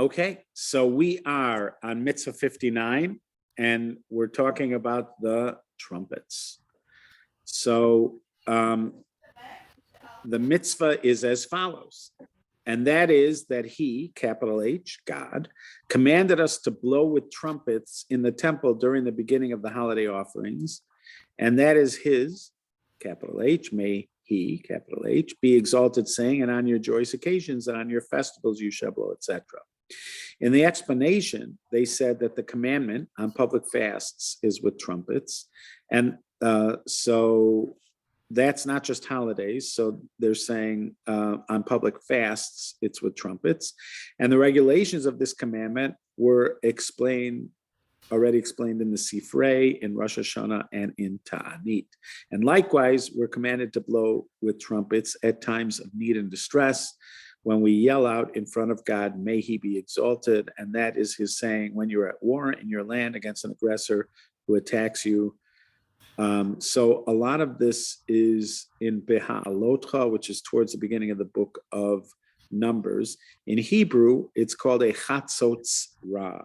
Okay, so we are on Mitzvah 59, and we're talking about the trumpets. So the mitzvah is as follows, and that is that he, capital H, God, commanded us to blow with trumpets in the temple during the beginning of the holiday offerings, and that is his, capital H, may he, capital H, be exalted, saying, and on your joyous occasions and on your festivals you shall blow, etc. In the explanation, they said that the commandment on public fasts is with trumpets. And so that's not just holidays. So they're saying on public fasts, it's with trumpets. And the regulations of this commandment were already explained in the Sifrei, in Rosh Hashanah, and in Ta'anit. And likewise, we're commanded to blow with trumpets at times of need and distress, when we yell out in front of God, may he be exalted. And that is his saying, when you're at war in your land against an aggressor who attacks you. So a lot of this is in Beha'alotcha, which is towards the beginning of the book of Numbers. In Hebrew, it's called a chatzotz ra.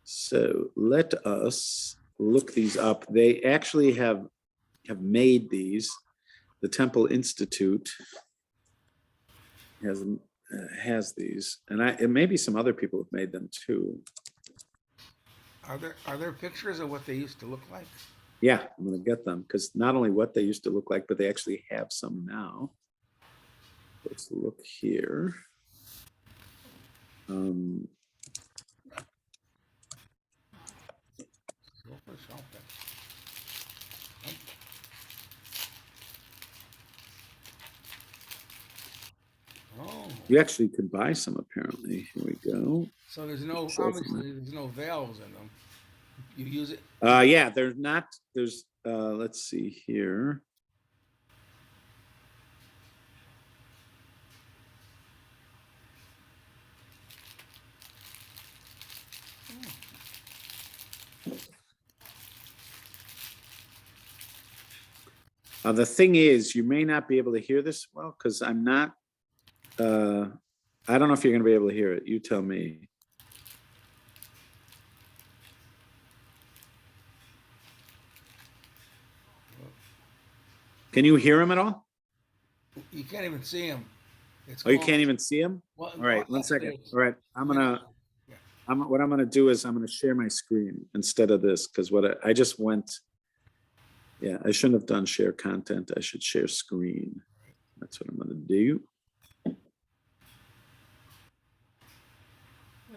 So let us look these up. They actually have made these. The Temple Institute has these, and maybe some other people have made them too. Are there pictures of what they used to look like? Yeah, I'm going to get them, because not only what they used to look like, but they actually have some now. Let's look here. Oh. You actually could buy some, apparently. Here we go. So there's no valves in them. You use it? Yeah, there's not. There's let's see here. The thing is, you may not be able to hear this well, because I'm not. I don't know if you're going to be able to hear it. You tell me. Can you hear him at all? You can't even see him. You can't even see him? All right, 1 second. All right, what I'm gonna do is I'm gonna share my screen instead of this, because I just went. Yeah, I shouldn't have done share content. I should share screen. That's what I'm gonna do. What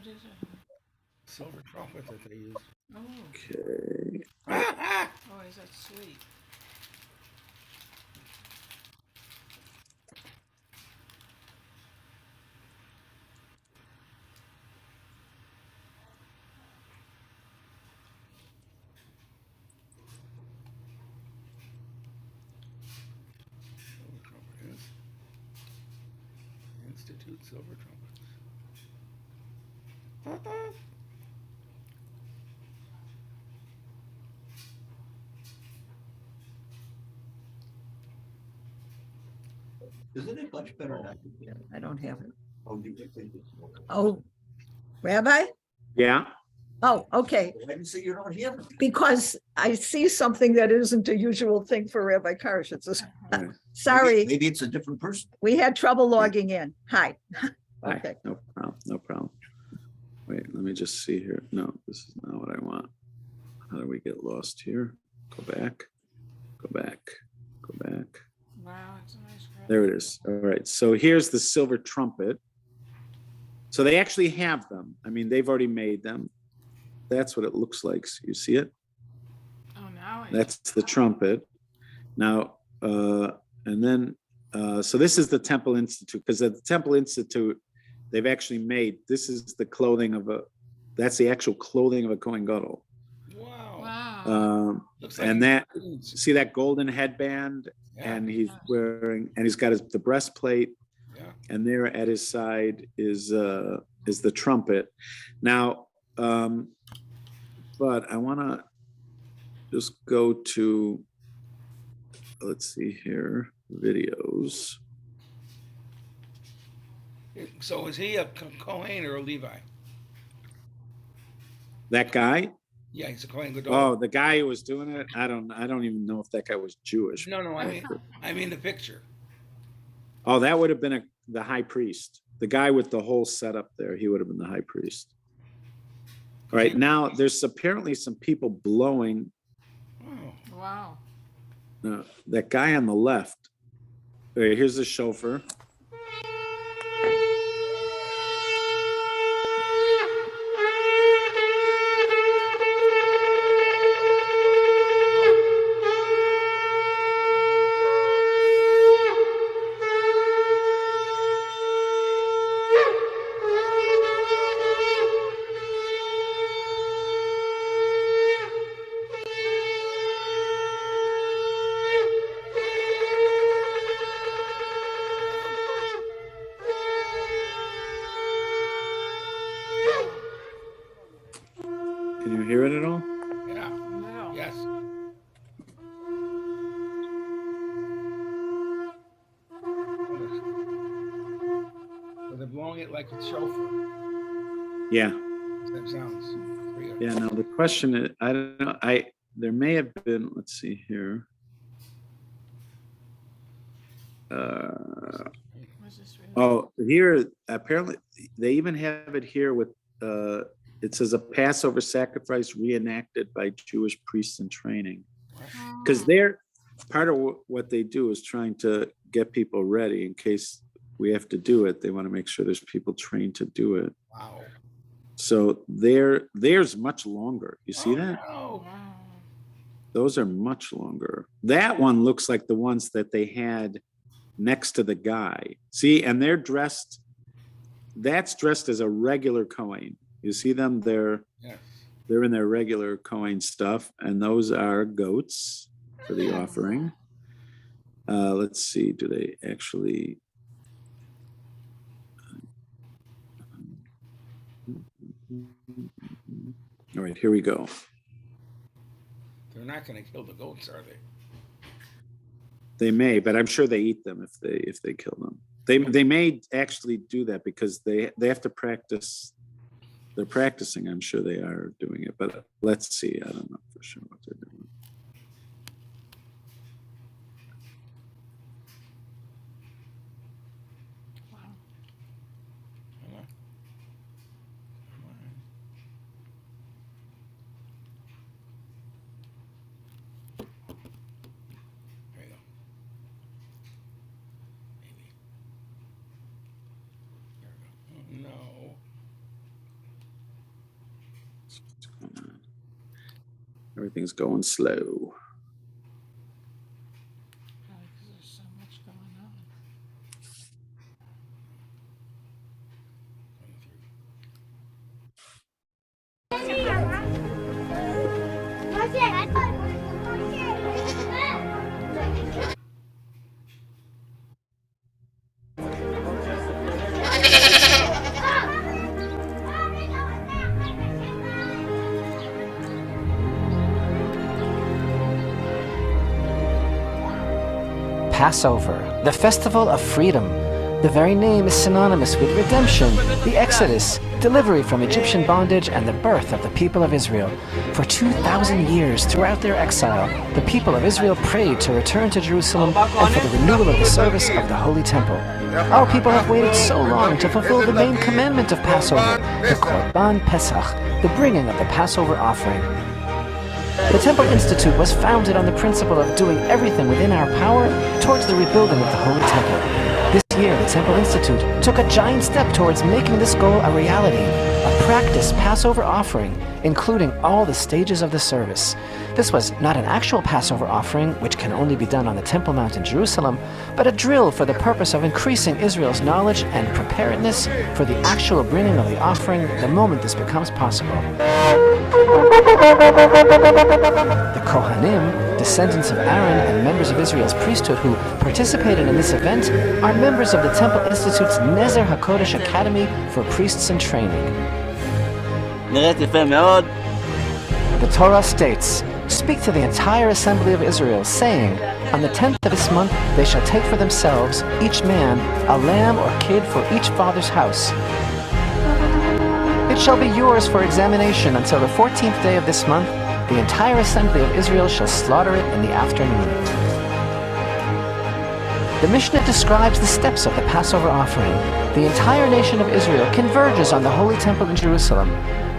is it? Silver trumpet that they use. Oh. Okay. Oh, is that sweet? Silver trumpet is. Institute silver trumpets. Isn't it much better now? I don't have it. Oh, you think it's more? Oh, Rabbi? Yeah. Oh, okay. Why do you say you don't hear it? Because I see something that isn't a usual thing for Rabbi Karish. Sorry, Maybe it's a different person. we had trouble logging in. Hi. Hi. Okay. No problem. No problem. Wait, let me just see here. No, this is not what I want. How do we get lost here? Go back. Go back. Go back. Wow, it's a nice graphic. There it is. All right. So here's the silver trumpet. So they actually have them. I mean, they've already made them. That's what it looks like. So you see it? Oh, now That's the trumpet. Now, and then, so this is the Temple Institute, because at the Temple Institute, they've actually made, this is the clothing of that's the actual clothing of a Kohen Gadol. Wow. Wow. Looks like And that, boots. see that golden headband? Yeah. And he's wearing, and he's got the breastplate. Yeah. And there at his side is the trumpet. Now, but I want to just go to, let's see here, videos. So is he a Kohen or a Levi? That guy? Yeah, he's a Kohen Gadol. Oh, the guy who was doing it? I don't even know if that guy was Jewish. No, I mean the picture. Oh, that would have been the high priest. The guy with the whole setup there, he would have been the high priest. All right, now there's apparently some people blowing. Oh, Wow. That guy on the left. All right, here's the chauffeur. Can you hear it at all? yeah. No. Yes. So they're blowing it like a chauffeur. Yeah. That sounds weird. Yeah. Now the question is, I don't know. There may have been. Let's see here. Was this really? Oh, here apparently they even have it here with. It says a Passover sacrifice reenacted by Jewish priests in training, because they're part of what they do is trying to get people ready in case we have to do it. They want to make sure there's people trained to do it. Wow. So theirs much longer. You see that? No. Wow. Those are much longer. That one looks like the ones that they had next to the guy. See, and they're dressed. That's dressed as a regular Kohen. You see them? They're in their regular Kohen stuff, and those are goats for the offering. Let's see. Do they actually? All right, here we go. They're not going to kill the goats, are they? They may, but I'm sure they eat them if they kill them. They may actually do that because they have to practice. They're practicing. I'm sure they are doing it, but let's see. I don't know for sure what they're doing. Wow. Come on. Come on. There you go. Maybe. There we go. Oh, no. What's going on? Everything's going slow. Probably 'cause there's so much going on. Going through. Passover, the festival of freedom. The very name is synonymous with redemption, the Exodus, delivery from Egyptian bondage, and the birth of the people of Israel. For 2,000 years throughout their exile, the people of Israel prayed to return to Jerusalem and for the renewal of the service of the Holy Temple. Our people have waited so long to fulfill the main commandment of Passover, the Korban Pesach, the bringing of the Passover offering. The Temple Institute was founded on the principle of doing everything within our power towards the rebuilding of the Holy Temple. This year, the Temple Institute took a giant step towards making this goal a reality, a practiced Passover offering, including all the stages of the service. This was not an actual Passover offering, which can only be done on the Temple Mount in Jerusalem, but a drill for the purpose of increasing Israel's knowledge and preparedness for the actual bringing of the offering the moment this becomes possible. The Kohanim, descendants of Aaron and members of Israel's priesthood who participated in this event, are members of the Temple Institute's Nezer HaKodesh Academy for Priests in Training. נראית יפה מאוד. The Torah states, Speak to the entire assembly of Israel, saying, on the 10th of this month they shall take for themselves, each man, a lamb or kid for each father's house. It shall be yours for examination until the 14th day of this month. The entire assembly of Israel shall slaughter it in the afternoon. The Mishnah describes the steps of the Passover offering. The entire nation of Israel converges on the Holy Temple in Jerusalem.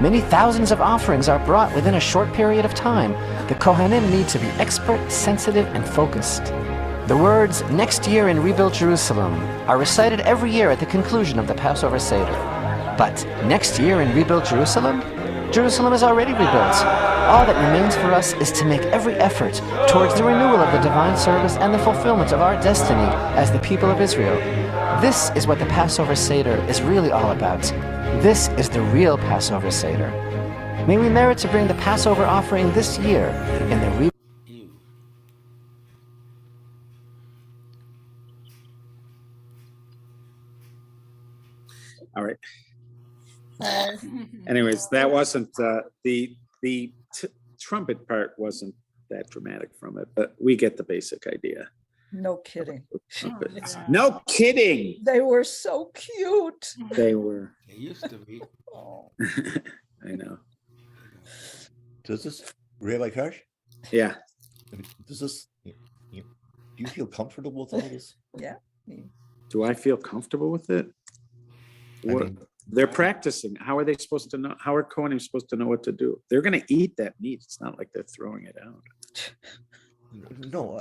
Many thousands of offerings are brought within a short period of time. The Kohanim need to be expert, sensitive, and focused. The words, next year in rebuilt Jerusalem, are recited every year at the conclusion of the Passover Seder. But next year in rebuilt Jerusalem? Jerusalem is already rebuilt. All that remains for us is to make every effort towards the renewal of the divine service and the fulfillment of our destiny as the people of Israel. This is what the Passover Seder is really all about. This is the real Passover Seder. May we merit to bring the Passover offering this year in the You. All right. Anyways, that wasn't the trumpet part wasn't that dramatic from it, but we get the basic idea. No kidding. Trumpets. No kidding. They were so cute. They were. It used to be. Oh. I know. Does this, Rabbi Karsh, Yeah. does this, do you feel comfortable with all this? Yeah. Do I feel comfortable with it? I What- mean, They're practicing. How are they supposed to know? How are Kohanim supposed to know what to do? They're going to eat that meat. It's not like they're throwing it out. no,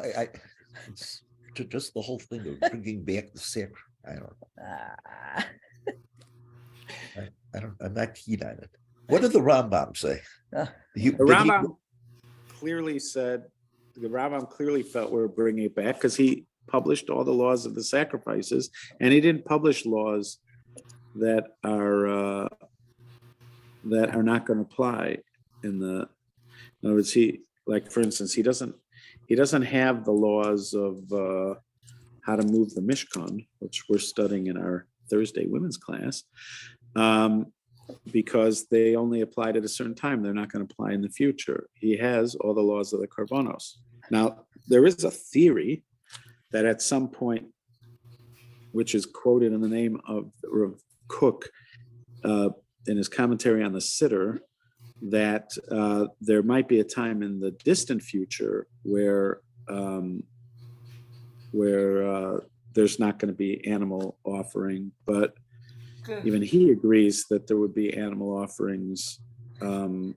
it's just the whole thing of bringing back the sick. I don't know. Ah. I'm not keen on it. What did the Rambam say? Uh, The Rambam clearly said, the Rambam clearly felt we were bringing it back because he published all the laws of the sacrifices, and he didn't publish laws that are not going to apply in other words, for instance, he doesn't have the laws of how to move the Mishkan, which we're studying in our Thursday women's class, because they only applied at a certain time. They're not going to apply in the future. He has all the laws of the Karbonos. Now, there is a theory that at some point, which is quoted in the name of Rav Kook in his commentary on the Siddur, that there might be a time in the distant future where there's not going to be animal offering, but even he agrees that there would be animal offerings in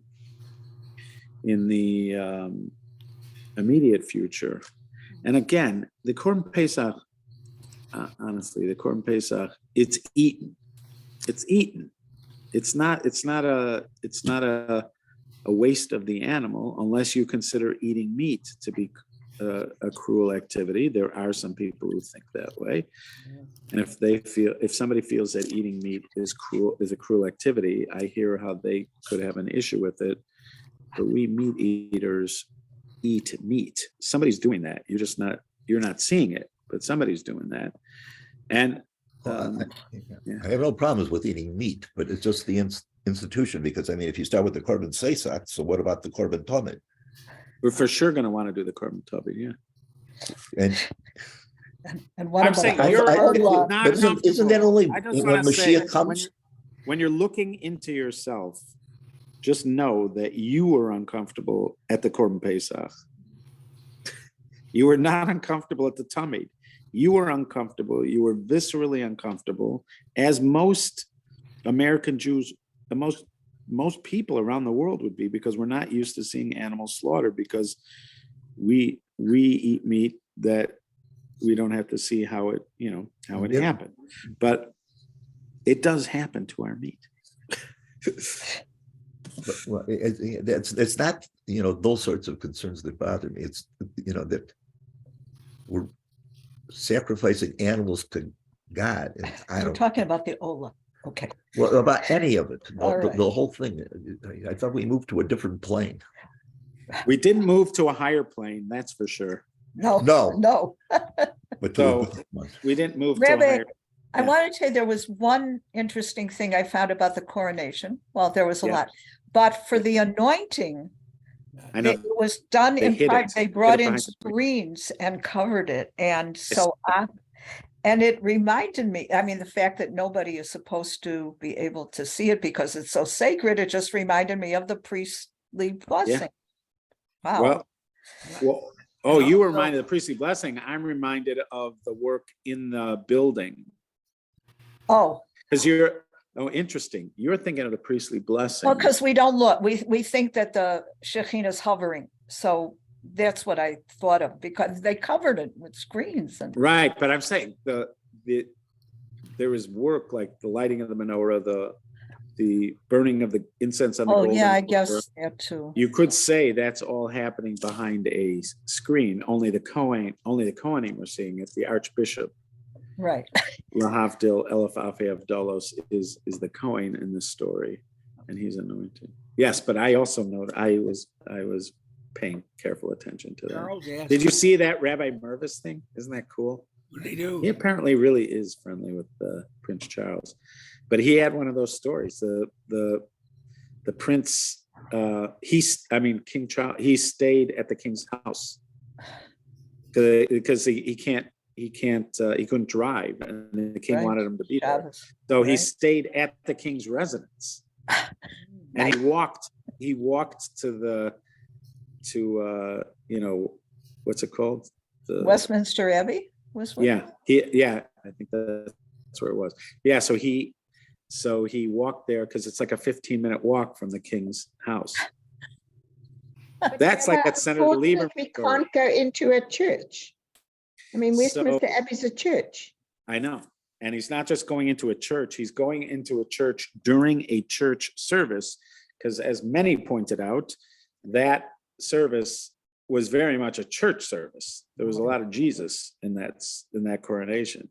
the immediate future. And again, the Korban Pesach, honestly, the Korban Pesach, it's eaten. It's eaten. It's not a waste of the animal unless you consider eating meat to be a cruel activity. There are some people who think that way, and if somebody feels that eating meat is a cruel activity, I hear how they could have an issue with it. But we meat eaters eat meat. Somebody's doing that. You're not seeing it, but somebody's doing that. And I have no problems with eating meat, but it's just the institution, because I mean, if you start with the Korban Pesach, so what about the Korban Tamid? we're for sure going to want to do the Korban Tamid, yeah. And what I'm about saying the you're Ola? not but isn't that only I just when want to say, Mashiach comes? when you're looking into yourself, just know that you were uncomfortable at the Korban Pesach. You were not uncomfortable at the Tamid. You were uncomfortable. You were viscerally uncomfortable, as most American Jews, most people around the world would be, because we're not used to seeing animals slaughtered, because we eat meat that we don't have to see how it happened. But it does happen to our meat. Well, it's not, those sorts of concerns that bother me. It's, that we're sacrificing animals to God. And I We're don't, talking about the Ola. Okay. well, about any of it, All right. the whole thing. I thought we moved to a different plane. We didn't move to a higher plane, that's for sure. No. But to So- a different one. We didn't move to a Rabbi, higher. I Yeah. wanted to say there was one interesting thing I found about the coronation. Well, there was a Yeah. lot, but for the anointing, I know. It was done They in hid part, it. they Hid brought it in behind the screen. screens and covered it. And so, and it reminded me, I mean, the fact that nobody is supposed to be able to see it because it's so sacred, it just reminded me of the priestly blessing. Wow. Well, And you were also- reminded of the priestly blessing. I'm reminded of the work in the building. Oh, Because interesting. You're thinking of the priestly blessing. well, because we don't look, we think that the Shekhinah is hovering. So that's what I thought of, because they covered it with screens and. Right, but I'm saying there was work like the lighting of the menorah, the burning of the incense on the Oh, golden yeah, I altar. guess that too. You could say that's all happening behind a screen. Only the Kohanim were seeing it. The Archbishop Right. Lahavdil Elif Afi Avdalos is the Kohen in this story, and he's anointed. Yes, but I also know I was paying careful attention to that. Charles asked, Did you see that Rabbi Mervis thing? Isn't that cool? what do they do? He apparently really is friendly with Prince Charles, but he had one of those stories. The prince, King Charles, he stayed at the king's house because he couldn't drive, and the king Right. wanted him to be there. Shabbos. So he Right. stayed at the king's residence, and he walked to what's it called? Westminster Abbey was. Yeah, I think that's where it was. Yeah, so he walked there because it's like a 15-minute walk from the king's house. That's like that Senator Lieberman We story. can't go into a church. I mean, So- Westminster Abbey is a church. I know. And he's not just going into a church, he's going into a church during a church service, because as many pointed out, that service was very much a church service. There was a lot of Jesus in that coronation.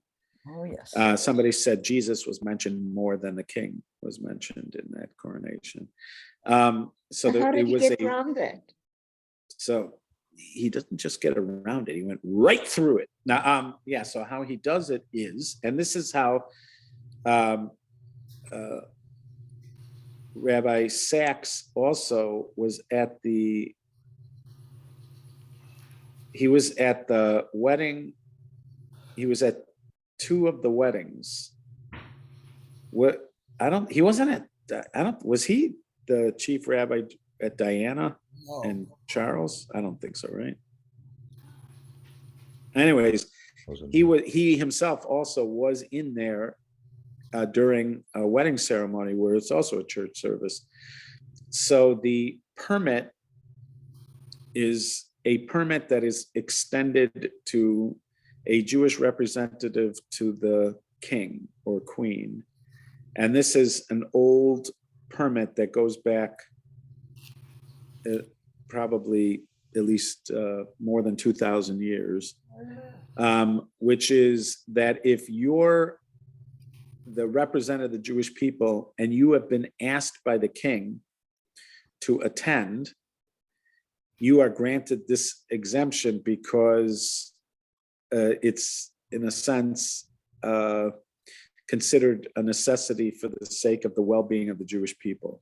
Oh, yes. Somebody said Jesus was mentioned more than the king was mentioned in that coronation. So So how did he get around that? So he doesn't just get around it, he went right through it. Now, so how he does it is, and this is how Rabbi Sachs also was at the wedding. He was at two of the weddings. Was he the chief rabbi at Diana No. and Charles? I don't think so, right? Anyways, he himself also was in there during a wedding ceremony where it's also a church service. So the permit is a permit that is extended to a Jewish representative to the king or queen. And this is an old permit that goes back probably at least more than 2,000 years, which is that if you're the representative of the Jewish people and you have been asked by the king to attend, you are granted this exemption because it's, in a sense, considered a necessity for the sake of the well-being of the Jewish people.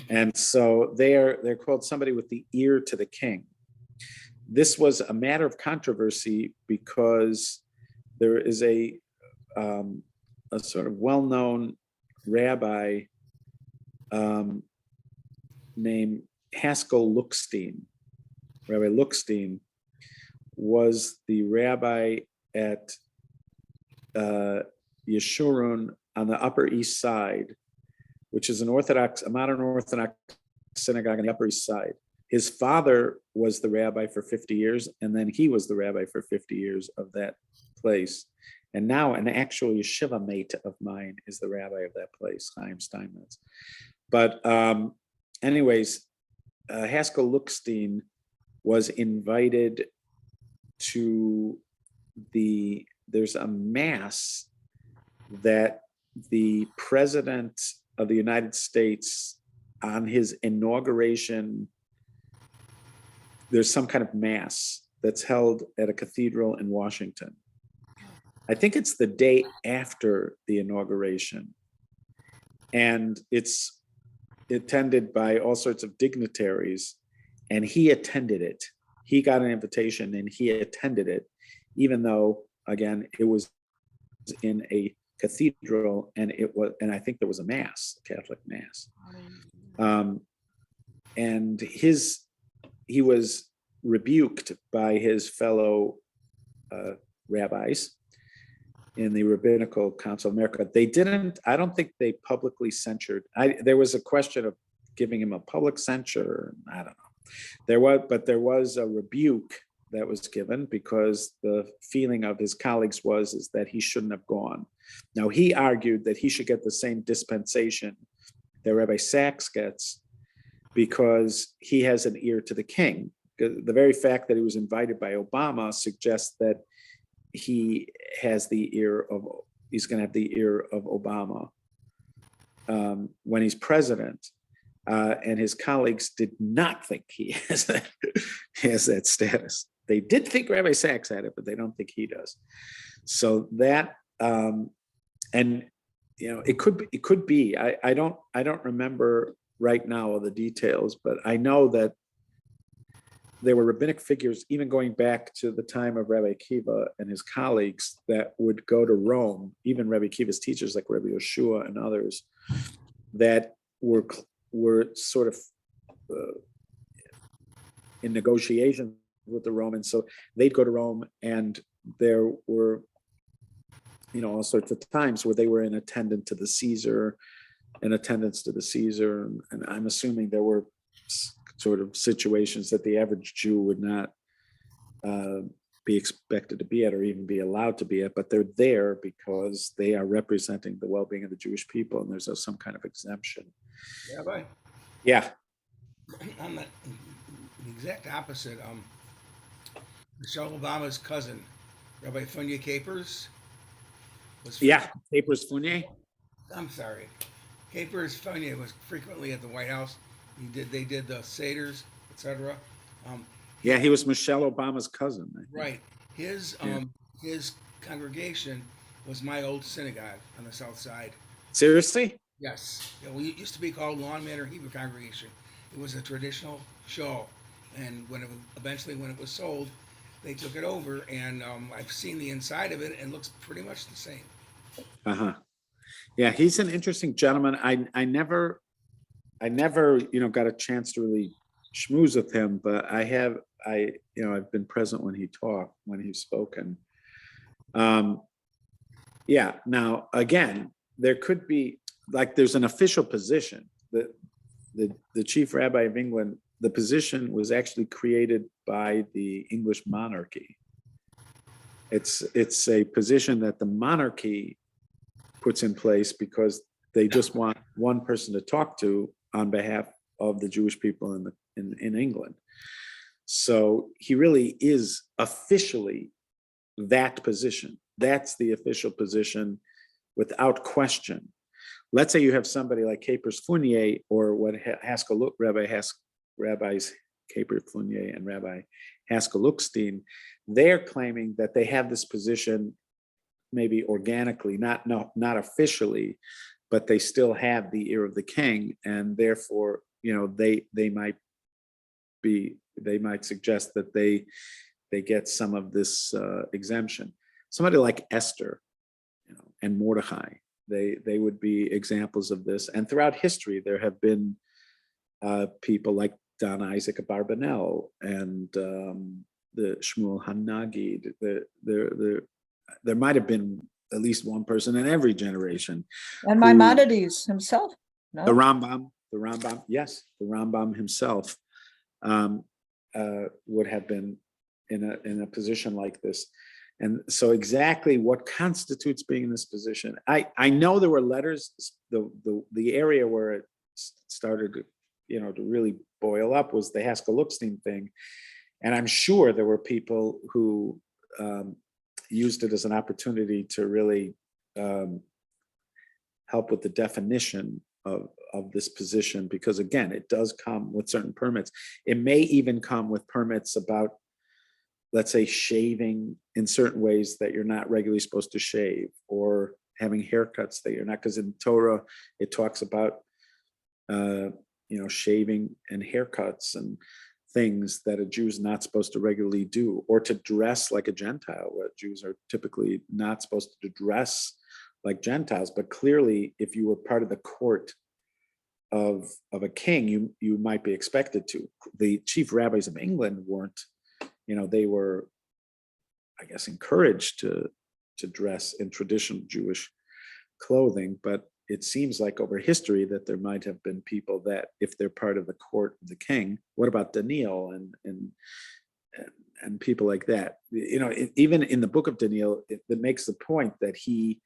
And so they're called somebody with the ear to the king. This was a matter of controversy because there is a sort of well-known rabbi named Haskell Lookstein. Rabbi Lookstein was the rabbi at Yeshurun on the Upper East Side, which is a modern Orthodox synagogue on the Upper East Side. His father was the rabbi for 50 years, and then he was the rabbi for 50 years of that place. And now an actual yeshiva mate of mine is the rabbi of that place, Chaim Steinmetz. But anyways, Haskell Lookstein was invited to there's a mass that the president of the United States on his inauguration, there's some kind of mass that's held at a cathedral in Washington. I think it's the day after the inauguration. And it's attended by all sorts of dignitaries, and he attended it. He got an invitation and he attended it, even though, again, it was in a cathedral, and I think there was a mass, a Catholic mass. And he was rebuked by his fellow rabbis in the Rabbinical Council of America. I don't think they publicly censured. There was a question of giving him a public censure. I don't know. There was a rebuke that was given because the feeling of his colleagues is that he shouldn't have gone. Now, he argued that he should get the same dispensation that Rabbi Sachs gets because he has an ear to the king. The very fact that he was invited by Obama suggests that he's going to have the ear of Obama when he's president. And his colleagues did not think he has that status. They did think Rabbi Sachs had it, but they don't think he does. So that, and it could be. I don't remember right now all the details, but I know that there were rabbinic figures, even going back to the time of Rabbi Akiva and his colleagues, that would go to Rome, even Rabbi Akiva's teachers like Rabbi Yeshua and others, that were sort of in negotiations with the Romans. So they'd go to Rome, and there were, all sorts of times where they were in attendance to the Caesar, and I'm assuming there were sort of situations that the average Jew would not be expected to be at or even be allowed to be at, but they're there because they are representing the well-being of the Jewish people, and there's some kind of exemption. Rabbi? Yeah. I'm the exact opposite. Michelle Obama's cousin, Rabbi Funya Capers, Capers Fournier. I'm sorry. Capers Funya was frequently at the White House. They did the Seders, etc. He was Michelle Obama's cousin. Right. His congregation was my old synagogue on the south side. Seriously? Yes. We used to be called Lawn Manor Hebrew Congregation. It was a traditional show, and eventually when it was sold, they took it over, and I've seen the inside of it, and it looks pretty much the same. Yeah, he's an interesting gentleman. I never got a chance to really schmooze with him, but I've been present when he's spoken. Now again, there could be, there's an official position that the chief rabbi of England, the position was actually created by the English monarchy. It's a position that the monarchy puts in place because they just want one person to talk to on behalf of the Jewish people in England. So he really is officially that position. That's the official position without question. Let's say you have somebody like Capers Fournier, or what Rabbis Capers Fournier and Rabbi Haskell Lookstein, they're claiming that they have this position maybe organically, not officially, but they still have the ear of the king, and therefore, they might suggest that they get some of this exemption. Somebody like Esther, and Mordecai, they would be examples of this. And throughout history, there have been people like Don Isaac Abarbanel and the Shmuel Hanagi. There might have been at least one person in every generation. And Maimonides himself. No? The Rambam, yes, the Rambam himself would have been in a position like this. And so exactly what constitutes being in this position, I know there were letters, the area where it started to really boil up was the Haskell Lookstein thing. And I'm sure there were people who used it as an opportunity to really help with the definition of this position, because again, it does come with certain permits. It may even come with permits about, let's say, shaving in certain ways that you're not regularly supposed to shave, or having haircuts that you're not, because in Torah, it talks about shaving and haircuts and things that a Jew is not supposed to regularly do, or to dress like a Gentile, where Jews are typically not supposed to dress like Gentiles. But clearly, if you were part of the court of a king, you might be expected to. The chief rabbis of England weren't, they were, I guess, encouraged to dress in traditional Jewish clothing, but it seems like over history that there might have been people that, if they're part of the court of the king, what about Daniel and people like that? Even in the book of Daniel, it makes the point that he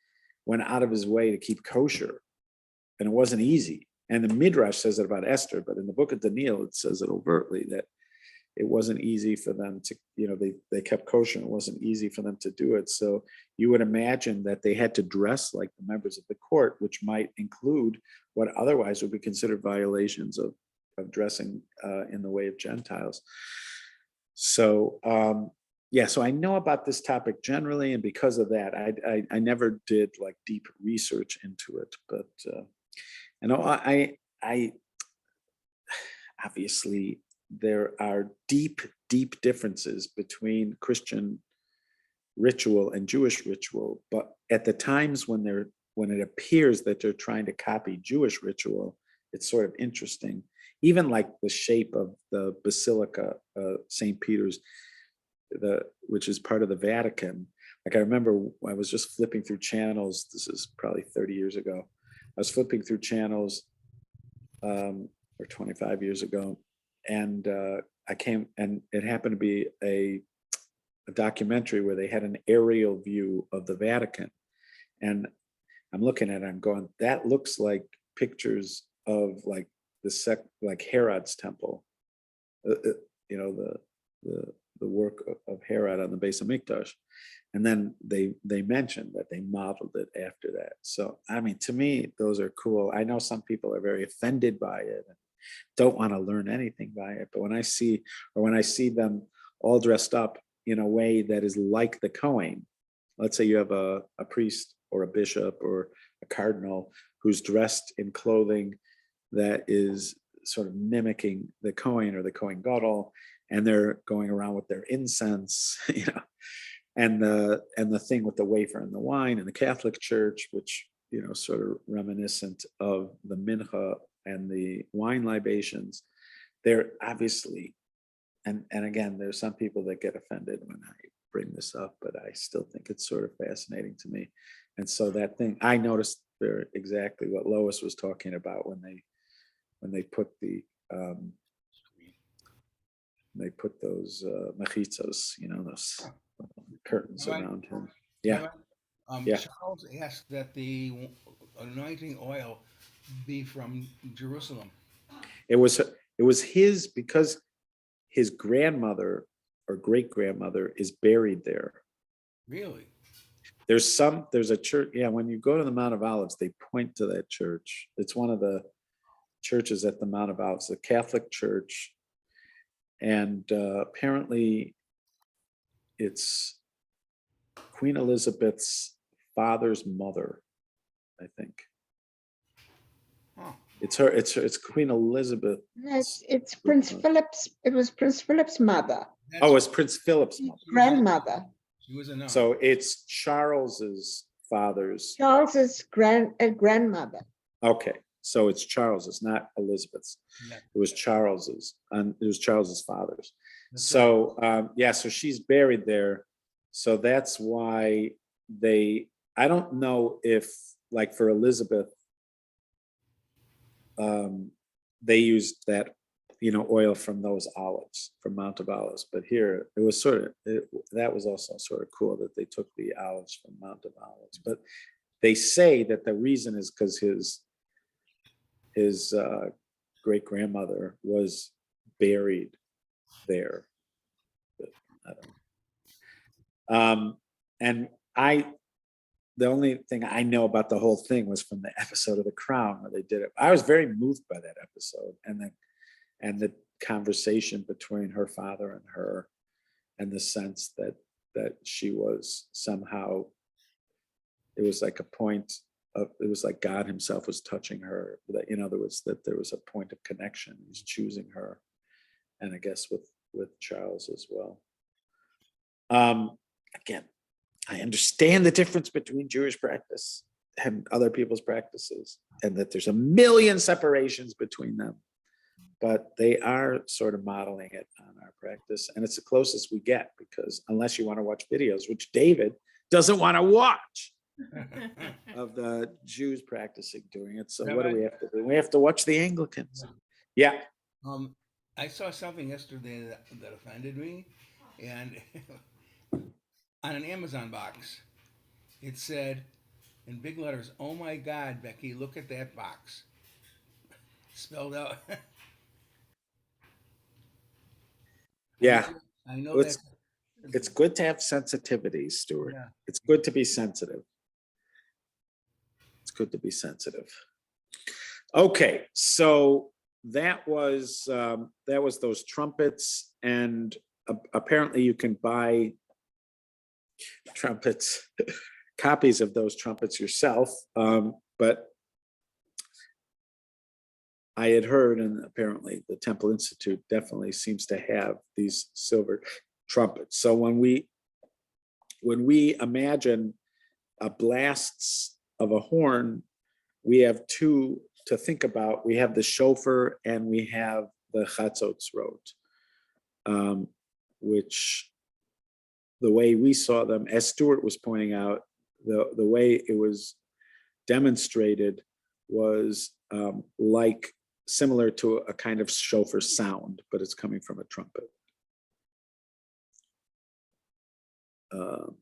went out of his way to keep kosher, and it wasn't easy. And the Midrash says it about Esther, but in the book of Daniel, it says it overtly that it wasn't easy for them to, they kept kosher. It wasn't easy for them to do it. So you would imagine that they had to dress like the members of the court, which might include what otherwise would be considered violations of dressing in the way of Gentiles. So, so I know about this topic generally, and because of that, I never did like deep research into it. But I obviously, there are deep differences between Christian ritual and Jewish ritual, but at the times when it appears that they're trying to copy Jewish ritual, it's sort of interesting. Even like the shape of the Basilica, St. Peter's, which is part of the Vatican. Like, I remember I was just flipping through channels. This is probably 30 years ago. I was flipping through channels, or 25 years ago, and I came, and it happened to be a documentary where they had an aerial view of the Vatican, and I'm looking at it, I'm going, that looks like pictures of like like Herod's temple, the work of Herod on the Beis Hamikdash. And then they mentioned that they modeled it after that. So, I mean, to me, those are cool. I know some people are very offended by it and don't want to learn anything by it. But when I see them all dressed up in a way that is like the Kohen, let's say you have a priest or a bishop or a cardinal who's dressed in clothing that is sort of mimicking the Kohen or the Kohen Gadol, and they're going around with their incense, and the thing with the wafer and the wine in the Catholic Church, which, sort of reminiscent of the mincha and the wine libations. They're obviously, and again, there's some people that get offended when I bring this up, but I still think it's sort of fascinating to me. And so that thing, I noticed exactly what Lois was talking about when they put those mechitzos, those curtains around him. Yeah. Yeah. Charles asked that the anointing oil be from Jerusalem. It was his, because his grandmother or great grandmother is buried there. Really? There's a church. Yeah, when you go to the Mount of Olives, they point to that church. It's one of the churches at the Mount of Olives, a Catholic church, and apparently it's Queen Elizabeth's father's mother, I think. Huh. It's Queen Elizabeth. It's Prince Philip's. It was Prince Philip's mother. It's Prince Philip's mother. Grandmother. She was a nun. So it's Charles's father's. Charles's grandmother. Okay, so it's Charles's, not Elizabeth's. Yeah. It was Charles's, and it was Charles's father's. That's So so she's buried there. So that's why I don't know if, like, for Elizabeth, they used that, oil from those olives, from Mount of Olives. But here it was that was also sort of cool that they took the olives from Mount of Olives. But they say that the reason is because his great grandmother was buried there. But I don't know. And the only thing I know about the whole thing was from the episode of The Crown where they did it. I was very moved by that episode, and the conversation between her father and her, and the sense that she was somehow, it was like a point it was like God himself was touching her, that, in other words, that there was a point of connection. He's choosing her, and I guess with Charles as well. Again, I understand the difference between Jewish practice and other people's practices, and that there's a million separations between them, but they are sort of modeling it on our practice, and it's the closest we get, because unless you want to watch videos, which David doesn't want to watch, of the Jews practicing doing it. So what do we have to do? We have to watch the Anglicans. Yeah. I saw something yesterday that offended me, and on an Amazon box, it said in big letters, "Oh my God, Becky, look at that box." Spelled out. Yeah. I know Well, that. it's good to have sensitivities, Stuart. Yeah. It's good to be sensitive. It's good to be sensitive. Okay, so that was those trumpets, and apparently you can buy trumpets, copies of those trumpets yourself. But I had heard, and apparently the Temple Institute definitely seems to have these silver trumpets. So when we imagine blasts of a horn, we have two to think about. We have the shofar and we have the chatzotzrot, which the way we saw them, as Stuart was pointing out, the way it was demonstrated was like similar to a kind of shofar sound, but it's coming from a trumpet. Okay.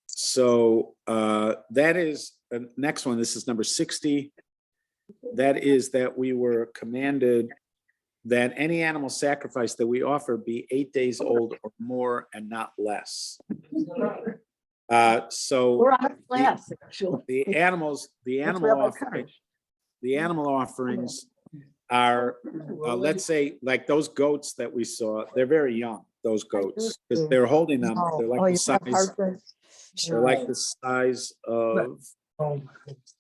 So that is the next one. This is number 60. That is that we were commanded that any animal sacrifice that we offer be 8 days old or more and not less. So We're on class, actually. the animal offerings are, let's say, like those goats that we saw. They're very young. Those goats, because they're holding them. They're like the size. They're like the size of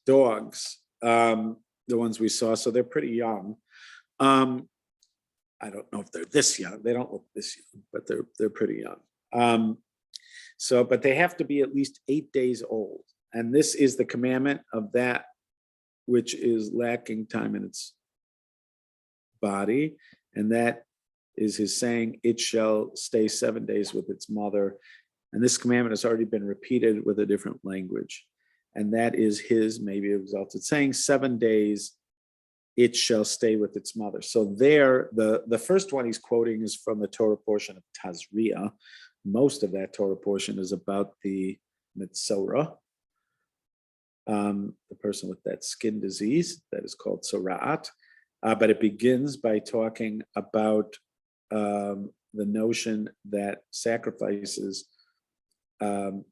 dogs. The ones we saw. So they're pretty young. I don't know if they're this young. They don't look this young, but they're pretty young. So, but they have to be at least 8 days old. And this is the commandment of that which is lacking time in its body. And that is his saying, it shall stay 7 days with its mother. And this commandment has already been repeated with a different language. And that is his maybe exalted saying, 7 days it shall stay with its mother. So there, the first one he's quoting is from the Torah portion of Tazria. Most of that Torah portion is about the Mitzvot, the person with that skin disease that is called Tzora'at. But it begins by talking about the notion that sacrifices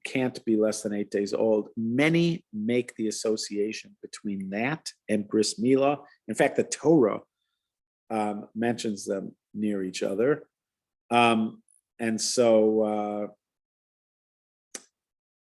can't be less than 8 days old. Many make the association between that and bris milah. In fact, the Torah mentions them near each other. And so,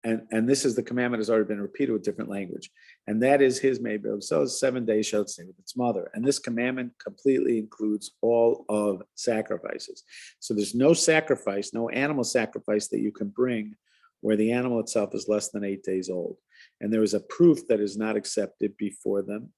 and this is the commandment has already been repeated with different language. And that is his maybe. So 7 days shall it stay with its mother. And this commandment completely includes all of sacrifices. So there's no sacrifice, no animal sacrifice that you can bring where the animal itself is less than 8 days old. And there is a proof that is not accepted before them,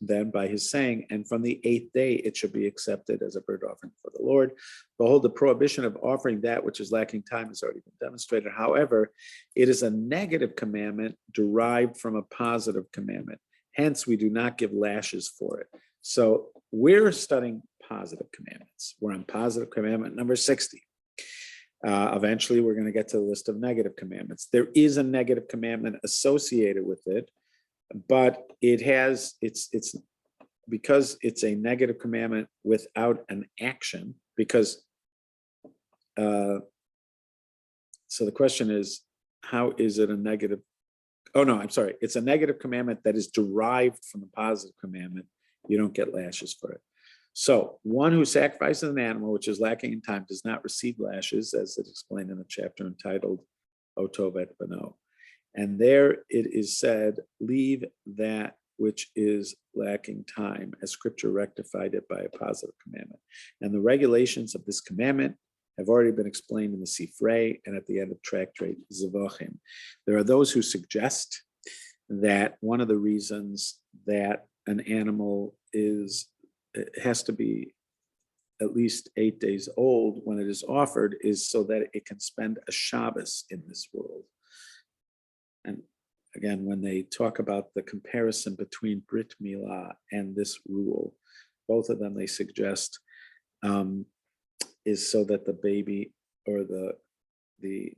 then by his saying, and from the 8th day it shall be accepted as a burnt offering for the Lord. Behold, the prohibition of offering that which is lacking time has already been demonstrated. However, it is a negative commandment derived from a positive commandment. Hence, we do not give lashes for it. So we're studying positive commandments. We're on positive commandment number 60. Eventually, we're going to get to the list of negative commandments. There is a negative commandment associated with it, but it's because it's a negative commandment without an action, because so the question is, how is it a negative? Oh no, I'm sorry. It's a negative commandment that is derived from a positive commandment. You don't get lashes for it. So one who sacrifices an animal which is lacking in time does not receive lashes, as it explained in the chapter entitled Otov et Bano. And there it is said, leave that which is lacking time, as scripture rectified it by a positive commandment. And the regulations of this commandment have already been explained in the Sifrei and at the end of Tractate Zevachim. There are those who suggest that one of the reasons that an animal has to be at least 8 days old when it is offered is so that it can spend a Shabbos in this world. And again, when they talk about the comparison between Brit Milah and this rule, both of them they suggest is so that the baby or the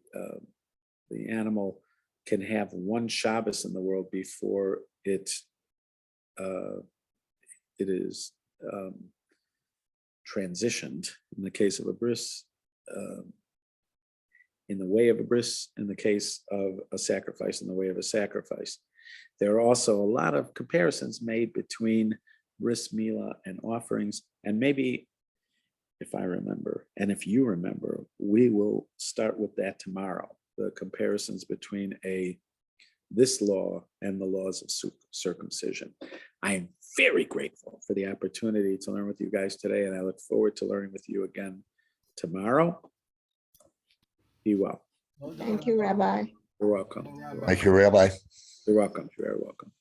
animal can have one Shabbos in the world before it is transitioned. In the case of a bris, in the way of a bris, in the case of a sacrifice, in the way of a sacrifice. There are also a lot of comparisons made between bris milah and offerings, and maybe, if I remember, and if you remember, we will start with that tomorrow, the comparisons between this law and the laws of circumcision. I am very grateful for the opportunity to learn with you guys today, and I look forward to learning with you again tomorrow. Be well. Thank you, Rabbi. You're welcome. Thank you, Rabbi. You're welcome. You're very welcome.